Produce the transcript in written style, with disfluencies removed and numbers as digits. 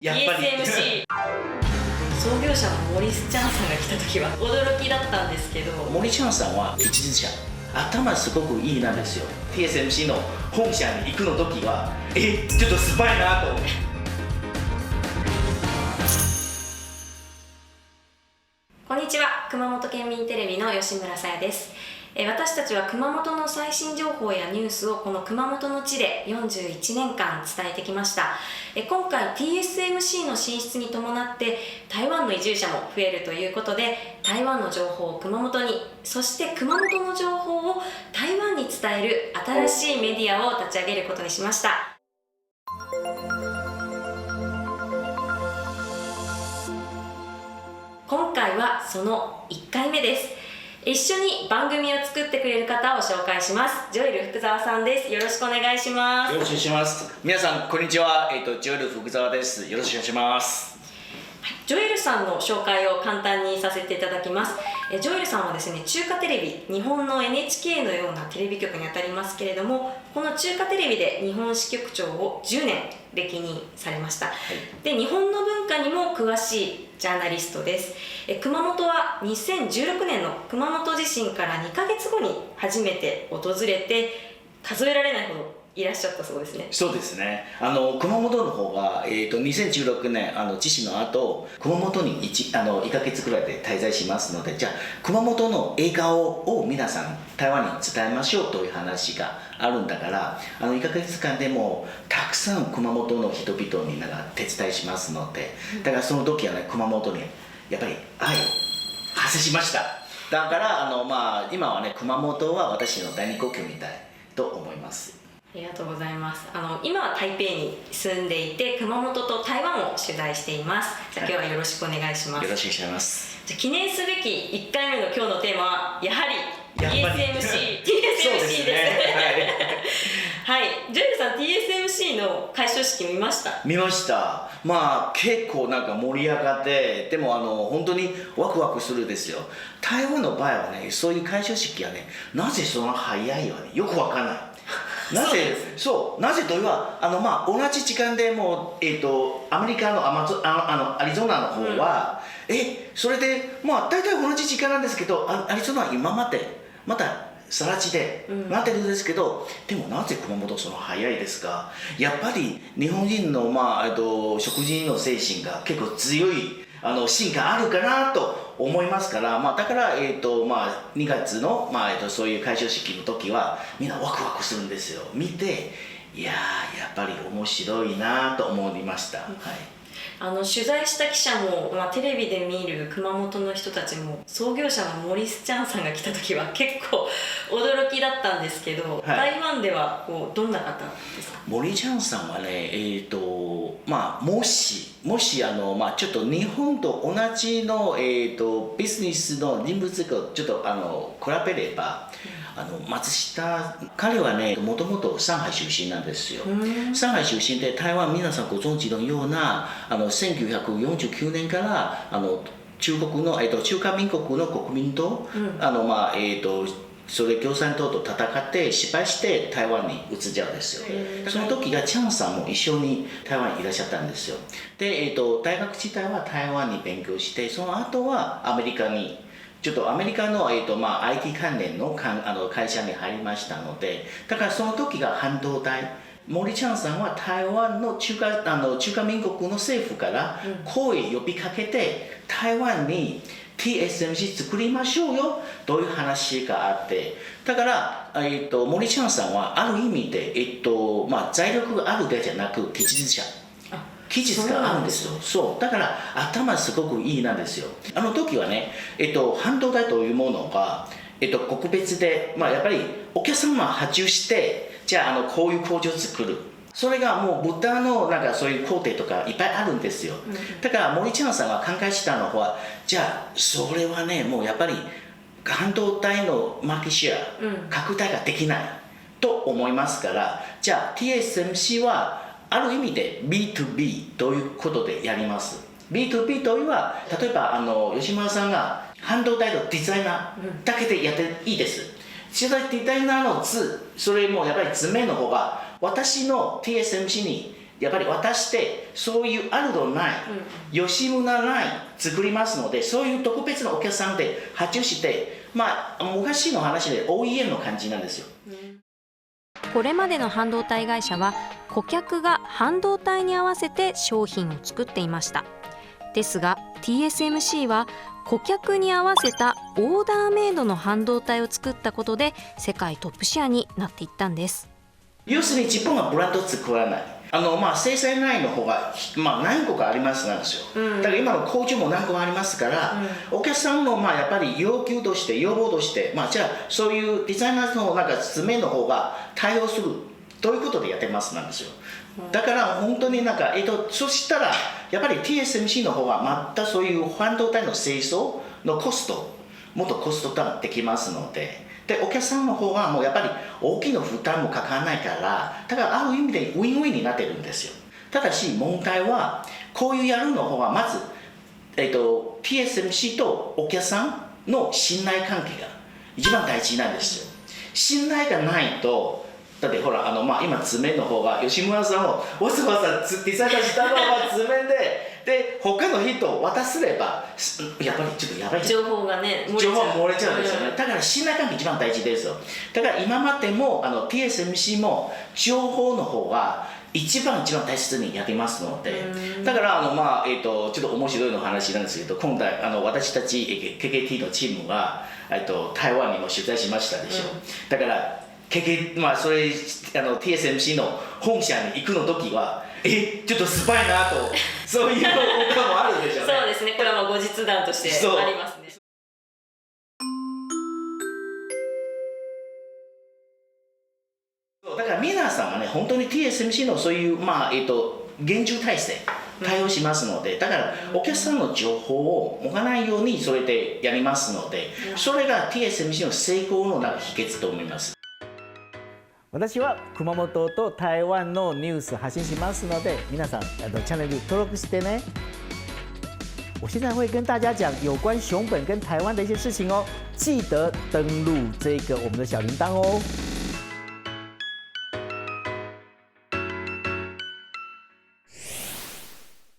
やっぱり TSMC 創業者のモリス・チャンさんが来た時は驚きだったんですけど、森チャンさんは技術者、頭すごくいいなんですよ。 TSMC の本社に行くの時はちょっとスパイなと。こんにちは、熊本県民テレビの吉村さやです。私たちは熊本の最新情報やニュースをこの熊本の地で41年間伝えてきました。今回 TSMC の進出に伴って台湾の移住者も増えるということで、台湾の情報を熊本に、そして熊本の情報を台湾に伝える新しいメディアを立ち上げることにしました。今回はその1回目です。一緒に番組を作ってくれる方を紹介します。ジョエル福澤さんです。よろしくお願いします。よろしくお願いします。皆さんこんにちは、ジョエル福澤です。よろしくお願いします。ジョエルさんの紹介を簡単にさせていただきます。ジョエルさんはですね、中華テレビ、日本の NHK のようなテレビ局にあたりますけれども、この中華テレビで日本支局長を10年歴任されました。で、日本の文化にも詳しいジャーナリストです。熊本は2016年の熊本地震から2ヶ月後に初めて訪れて、数えられないほどいらっしゃったそうですね。そうですね。熊本の方が、2016年地震の後、熊本に1ヶ月くらいで滞在しますので、じゃあ熊本の笑顔を皆さん台湾に伝えましょうという話があるんだから、1ヶ月間でもたくさん熊本の人々に手伝いしますので、だからその時はね、熊本にやっぱり愛を発生しました。だから今はね、熊本は私の第二故郷みたいと思います。ありがとうございます。今は台北に住んでいて、熊本と台湾を取材しています。じゃあ今日はよろしくお願いします。よろしくお願いします。じゃあ記念すべき1回目の今日のテーマはやはり TSMC そうですね。はい、ジョエルさん TSMC の開所式見ました？見ました。結構盛り上がって、でも本当にワクワクするですよ。台湾の場合はね、そういう開所式はね、なぜそんな早いよね、よくわからない。なぜというは同じ時間でもアメリカのアリゾナの方は、それで大体同じ時間なんですけど、アリゾナは今までまた更地でなってるんですけど、でもなぜ熊本その早いですか？やっぱり日本人の食人の精神が結構強い芯があるかなと思いますから、だから2月のそういう開所式の時はみんなワクワクするんですよ。見て、やっぱり面白いなと思いました。取材した記者も、テレビで見る熊本の人たちも、創業者のモリス・チャンさんが来た時は結構驚きだったんですけど、台湾ではどんな方ですか？モリチャンさんはね、もしちょっと日本と同じの、ビジネスの人物がちょっと比べれば、松下、彼はね、もともと上海出身なんですよ。上海出身で、台湾皆さんご存知のような1949年から中国の、中華民国の国民党、それ共産党と戦って失敗して台湾に移っちゃうんですよ。その時がチャンさんも一緒に台湾にいらっしゃったんですよ。で、大学時代は台湾に勉強して、その後はアメリカにちょっとアメリカの、IT 関連の会社に入りましたので、だからその時が半導体。森チャンさんは台湾の中華民国の政府から声呼びかけて、台湾に TSMC 作りましょうよという話があって、だから、森チャンさんはある意味で、財力があるだけじゃなく技術者。技術があるんですよ。そうだから頭すごくいいなんですよ。時はね、半導体というものが、国別で、やっぱりお客様発注して、じゃあこういう工場を作る。それがもう豚のそういう工程とかいっぱいあるんですよ。だから森ちゃんさんが考えしたのは、じゃあそれはね、もうやっぱり半導体のマーケットシェア拡大ができないと思いますから、じゃあ TSMC はある意味で B2B ということでやります。B2B というのは、例えば吉村さんが半導体のデザイナーだけでやっていいです。デザイナーの図、それもやっぱり図面の方が私の TSMC にやっぱり渡してそういうあるのない、吉村ライン作りますので、そういう特別なお客さんで発注して、昔の話で OEM の感じなんですよ。これまでの半導体会社は顧客が半導体に合わせて商品を作っていました。ですが TSMC は顧客に合わせたオーダーメイドの半導体を作ったことで世界トップシェアになっていったんです。要するに自分はブランドを作らない。生産ラインの方が、何個かありますなんですよ。だから今の工場も何個もありますから、お客さんのやっぱり要求として要望として、じゃあそういうデザイナーの詰めの方が対応するということでやってますなんですよ。だから本当にそしたらやっぱり TSMC の方はまたそういう半導体の製造のコストもっとコストダウンできますので。でお客さんの方はもうやっぱり大きな負担もかからないから、だからある意味でウィンウィンになってるんですよ。ただし問題はこういうやるの方はまず、TSMC とお客さんの信頼関係が一番大事なんですよ。信頼がないと、だってほら今図面の方が吉村さんもわざわざデザイナーしたのは図面で他の人渡すればやっぱりちょっとやばい情報がね情報漏れちゃうんですよね。だから信頼関係一番大事ですよ。だから今までもTSMC も情報の方が一番大切にやってますので、だからちょっと面白いの話なんですけど、今回私たち KKT のチームが台湾にも取材しましたでしょ。だからそれTSMC の本社に行くの時はちょっとスパイなとそういうこともあるでしょうね。そうですね、これは後日談としてありますね。だから皆さんがね本当に TSMC のそういう厳重体制対応しますので、だからお客さんの情報を持たないようにそれでやりますので、それが TSMC の成功の秘訣と思います。私は熊本と台湾のニュース発信しますので，皆さんチャンネル登録してね。我现在会跟大家讲有关熊本跟台湾的一些事情哦，记得登录这个我们的小铃铛哦。